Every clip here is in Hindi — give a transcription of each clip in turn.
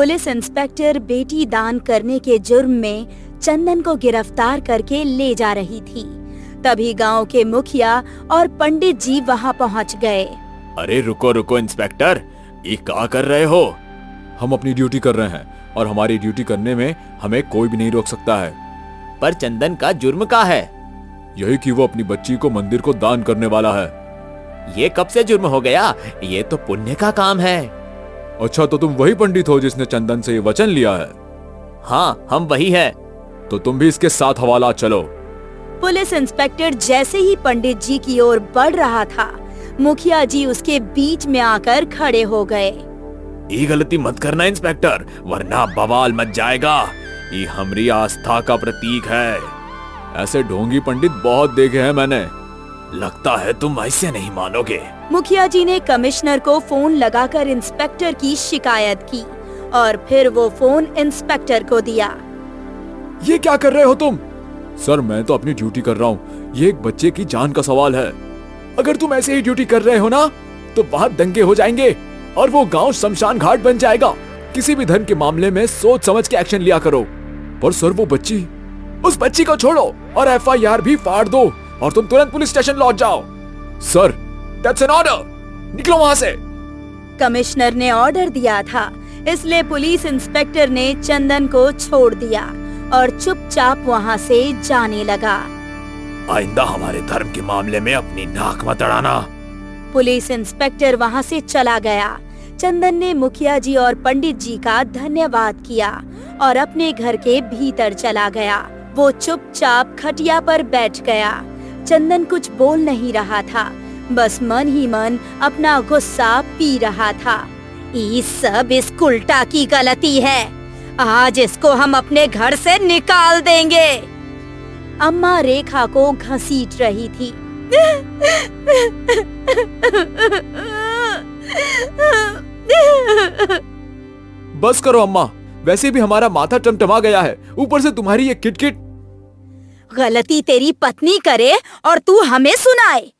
पुलिस इंस्पेक्टर बेटी दान करने के जुर्म में चंदन को गिरफ्तार करके ले जा रही थी। तभी गांव के मुखिया और पंडित जी वहां पहुंच गए। अरे रुको रुको इंस्पेक्टर, ये क्या कर रहे हो? हम अपनी ड्यूटी कर रहे हैं और हमारी ड्यूटी करने में हमें कोई भी नहीं रोक सकता है। पर चंदन का जुर्म क्या है? यही कि वो अपनी बच्ची को मंदिर को दान करने वाला है। ये कब से जुर्म हो गया? ये तो पुण्य का काम है। अच्छा, तो तुम वही पंडित हो जिसने चंदन से ये वचन लिया है? हाँ, हम वही है। तो तुम भी इसके साथ हवाला चलो। पुलिस इंस्पेक्टर जैसे ही पंडित जी की ओर बढ़ रहा था, मुखिया जी उसके बीच में आकर खड़े हो गए। ये गलती मत करना इंस्पेक्टर, वरना बवाल मच जाएगा। ये हमारी आस्था का प्रतीक है। ऐसे ढोंगी पंडित बहुत देखे हैं मैंने। लगता है तुम ऐसे नहीं मानोगे। मुखिया जी ने कमिश्नर को फोन लगाकर इंस्पेक्टर की शिकायत की और फिर वो फोन इंस्पेक्टर को दिया। ये क्या कर रहे हो तुम? सर, मैं तो अपनी ड्यूटी कर रहा हूँ। ये एक बच्चे की जान का सवाल है। अगर तुम ऐसे ही ड्यूटी कर रहे हो ना, तो वहाँ दंगे हो जाएंगे और वो गांव शमशान घाट बन जाएगा। किसी भी धन के मामले में सोच समझ के एक्शन लिया करो। पर सर, वो बच्ची, उस बच्ची को छोड़ो और FIR भी फाड़ दो और तुम तुरंत पुलिस स्टेशन लौट जाओ। Sir, that's an order. निकलो वहाँ से। कमिश्नर ने ऑर्डर दिया था, इसलिए पुलिस इंस्पेक्टर ने चंदन को छोड़ दिया और चुपचाप वहाँ से जाने लगा। आइंदा हमारे धर्म के मामले में अपनी नाक मत अड़ाना। पुलिस इंस्पेक्टर वहाँ से चला गया। चंदन ने मुखिया जी और पंडित जी का धन्यवाद किया और अपने घर के भीतर चला गया। वो चुपचाप खटिया पर बैठ गया। चंदन कुछ बोल नहीं रहा था, बस मन ही मन अपना गुस्सा पी रहा था। ये सब इस उल्टा की गलती है। आज इसको हम अपने घर से निकाल देंगे। अम्मा रेखा को घसीट रही थी। बस करो अम्मा, वैसे भी हमारा माथा टमटमा गया है, ऊपर से तुम्हारी ये किटकिट। गलती तेरी पत्नी करे और तू हमें सुनाए।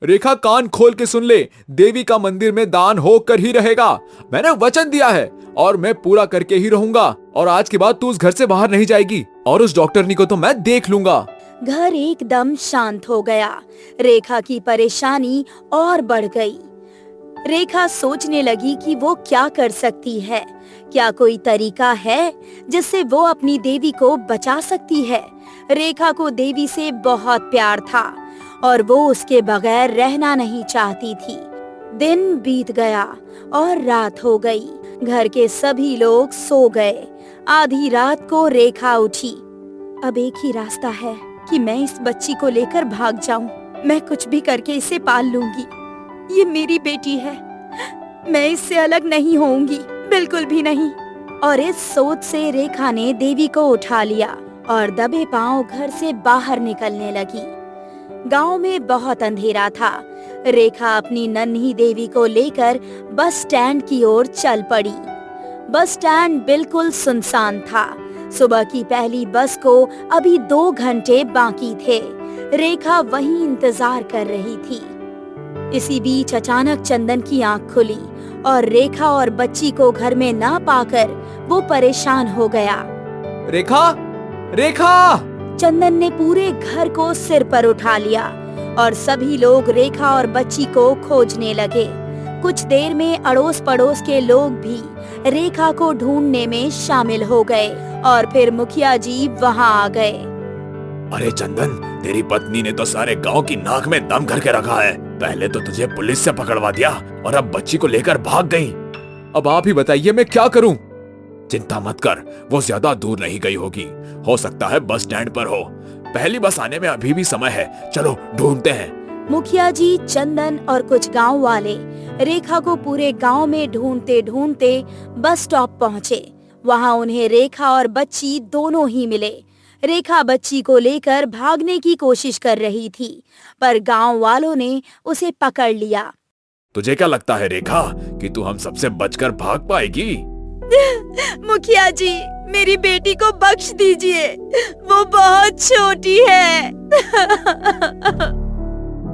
रेखा, कान खोल के सुन ले, देवी का मंदिर में दान होकर ही रहेगा। मैंने वचन दिया है और मैं पूरा करके ही रहूंगा। और आज के बाद तू उस घर से बाहर नहीं जाएगी और उस डॉक्टरनी को तो मैं देख लूंगा। घर एकदम शांत हो गया। रेखा की परेशानी और बढ़ गई। रेखा सोचने लगी कि वो क्या कर सकती है। क्या कोई तरीका है जिससे वो अपनी देवी को बचा सकती है? रेखा को देवी से बहुत प्यार था और वो उसके बगैर रहना नहीं चाहती थी। दिन बीत गया और रात हो गई। घर के सभी लोग सो गए। आधी रात को रेखा उठी। अब एक ही रास्ता है कि मैं इस बच्ची को लेकर भाग जाऊं। मैं कुछ भी करके इसे पाल लूंगी। ये मेरी बेटी है, मैं इससे अलग नहीं होऊंगी, बिल्कुल भी नहीं। और इस सोच से रेखा ने देवी को उठा लिया और दबे पांव घर से बाहर निकलने लगी। गांव में बहुत अंधेरा था। रेखा अपनी नन्ही देवी को लेकर बस स्टैंड की ओर चल पड़ी। बस स्टैंड बिल्कुल सुनसान था। सुबह की पहली बस को अभी 2 घंटे बाकी थे। रेखा वहीं इंतजार कर रही थी। इसी बीच अचानक चंदन की आंख खुली और रेखा और बच्ची को घर में ना पाकर वो परेशान हो गया। रेखा, रेखा! चंदन ने पूरे घर को सिर पर उठा लिया और सभी लोग रेखा और बच्ची को खोजने लगे। कुछ देर में अड़ोस पड़ोस के लोग भी रेखा को ढूंढने में शामिल हो गए और फिर मुखिया जी वहां आ गए। अरे चंदन, तेरी पत्नी ने तो सारे गांव की नाक में दम करके रखा है। पहले तो तुझे पुलिस से पकड़वा दिया और अब बच्ची को लेकर भाग गई। अब आप ही बताइए मैं क्या करूं? चिंता मत कर, वो ज्यादा दूर नहीं गई होगी। हो सकता है बस स्टैंड पर हो। पहली बस आने में अभी भी समय है, चलो ढूंढते हैं। मुखिया जी, चंदन और कुछ गांव वाले रेखा को पूरे गांव में ढूंढते ढूंढते बस स्टॉप पहुँचे। वहाँ उन्हें रेखा और बच्ची दोनों ही मिले। रेखा बच्ची को लेकर भागने की कोशिश कर रही थी, पर गांव वालों ने उसे पकड़ लिया। तुझे क्या लगता है रेखा कि तू हम सबसे बचकर भाग पाएगी? मुखिया जी, मेरी बेटी को बख्श दीजिए, वो बहुत छोटी है।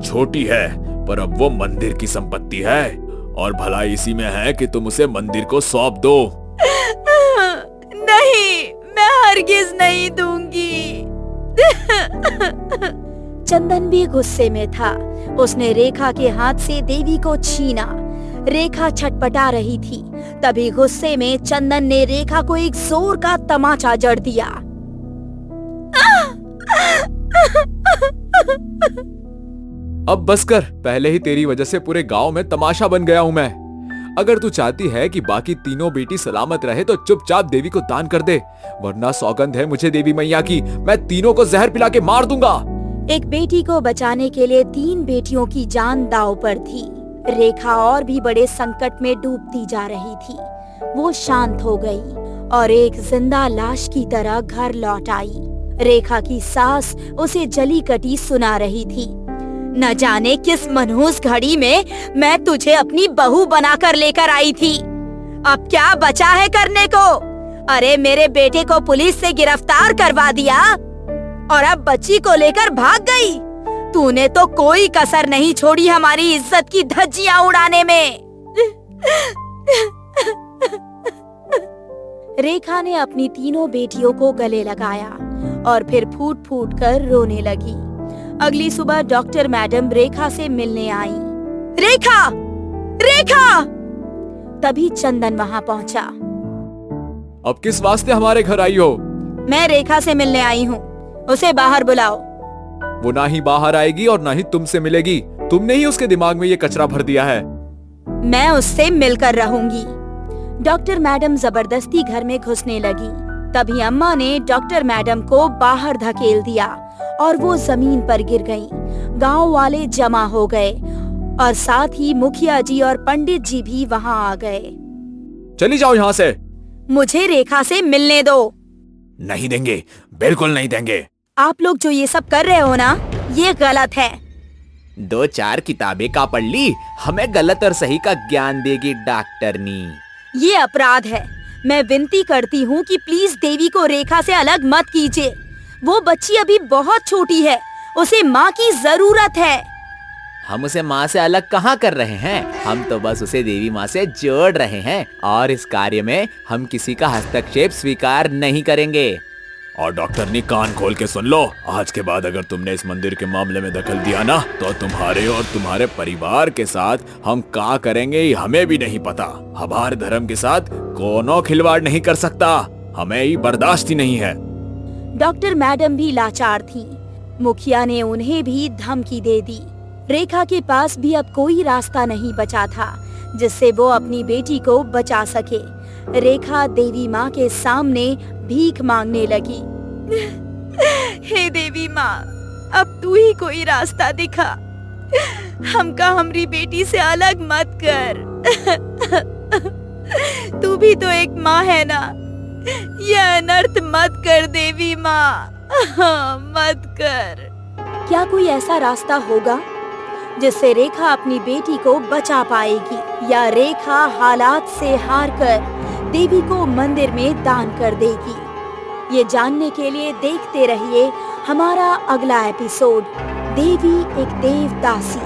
छोटी है, पर अब वो मंदिर की संपत्ति है और भलाई इसी में है कि तुम उसे मंदिर को सौंप दो। नहीं, मैं हरगिज नहीं दूंगी। चंदन भी गुस्से में था। उसने रेखा के हाथ से देवी को छीना। रेखा छटपटा रही थी। तभी गुस्से में चंदन ने रेखा को एक जोर का तमाचा जड़ दिया। अब बस कर, पहले ही तेरी वजह से पूरे गांव में तमाशा बन गया हूं मैं। अगर तू चाहती है कि बाकी तीनों बेटी सलामत रहे तो चुपचाप देवी को दान कर दे, वरना सौगंध है मुझे देवी मैया की, मैं तीनों को जहर पिला के मार दूंगा। एक बेटी को बचाने के लिए 3 बेटियों की जान दांव पर थी। रेखा और भी बड़े संकट में डूबती जा रही थी। वो शांत हो गई और एक जिंदा लाश की तरह घर लौट आई। रेखा की सास उसे जली कटी सुना रही थी। न जाने किस मनहूस घड़ी में मैं तुझे अपनी बहू बनाकर लेकर आई थी। अब क्या बचा है करने को? अरे मेरे बेटे को पुलिस से गिरफ्तार करवा दिया और अब बच्ची को लेकर भाग गई। तूने तो कोई कसर नहीं छोड़ी हमारी इज्जत की धज्जियां उड़ाने में। रेखा ने अपनी तीनों बेटियों को गले लगाया और फिर फूट फूट कर रोने लगी। अगली सुबह डॉक्टर मैडम रेखा से मिलने आई। रेखा! रेखा! तभी चंदन वहां पहुंचा। अब किस वास्ते हमारे घर आई हो? मैं रेखा से मिलने आई हूँ। उसे बाहर बुलाओ। वो ना ही बाहर आएगी और ना ही तुमसे मिलेगी। तुमने ही उसके दिमाग में ये कचरा भर दिया है। मैं उससे मिलकर रहूंगी। डॉक्टर मैडम जबरदस्ती घर में घुसने लगी। तभी अम्मा ने डॉक्टर मैडम को बाहर धकेल दिया और वो जमीन पर गिर गईं। गांव वाले जमा हो गए और साथ ही मुखिया जी और पंडित जी भी वहां आ गए। चली जाओ यहाँ से। मुझे रेखा से मिलने दो। नहीं देंगे, बिल्कुल नहीं देंगे। आप लोग जो ये सब कर रहे हो ना, ये गलत है। 2-4 किताबें का पढ़ ली, हमें गलत और सही का ज्ञान देगी डॉक्टरनी। ये अपराध है। मैं विनती करती हूँ कि प्लीज देवी को रेखा से अलग मत कीजिए। वो बच्ची अभी बहुत छोटी है, उसे माँ की जरूरत है। हम उसे माँ से अलग कहाँ कर रहे हैं? हम तो बस उसे देवी माँ से जोड़ रहे हैं और इस कार्य में हम किसी का हस्तक्षेप स्वीकार नहीं करेंगे। और डॉक्टर ने कान खोल के सुन लो, आज के बाद अगर तुमने इस मंदिर के मामले में दखल दिया ना, तो तुम्हारे और तुम्हारे परिवार के साथ हम क्या करेंगे ये हमें भी नहीं पता। हमारे धर्म के साथ कोनो खिलवाड़ नहीं कर सकता, हमें ये बर्दाश्त ही नहीं है। डॉक्टर मैडम भी लाचार थी। मुखिया ने उन्हें भी धमकी दे दी। रेखा के पास भी अब कोई रास्ता नहीं बचा था जिससे वो अपनी बेटी को बचा सके। रेखा देवी माँ के सामने भीख मांगने लगी। हे देवी माँ, अब तू ही कोई रास्ता दिखा। हमका हमारी बेटी से अलग मत कर। तू भी तो एक माँ है ना। यह अनर्थ मत कर देवी माँ, मत कर। क्या कोई ऐसा रास्ता होगा जिससे रेखा अपनी बेटी को बचा पाएगी, या रेखा हालात से हारकर देवी को मंदिर में दान कर देगी? ये जानने के लिए देखते रहिए हमारा अगला एपिसोड, देवी एक देवदासी।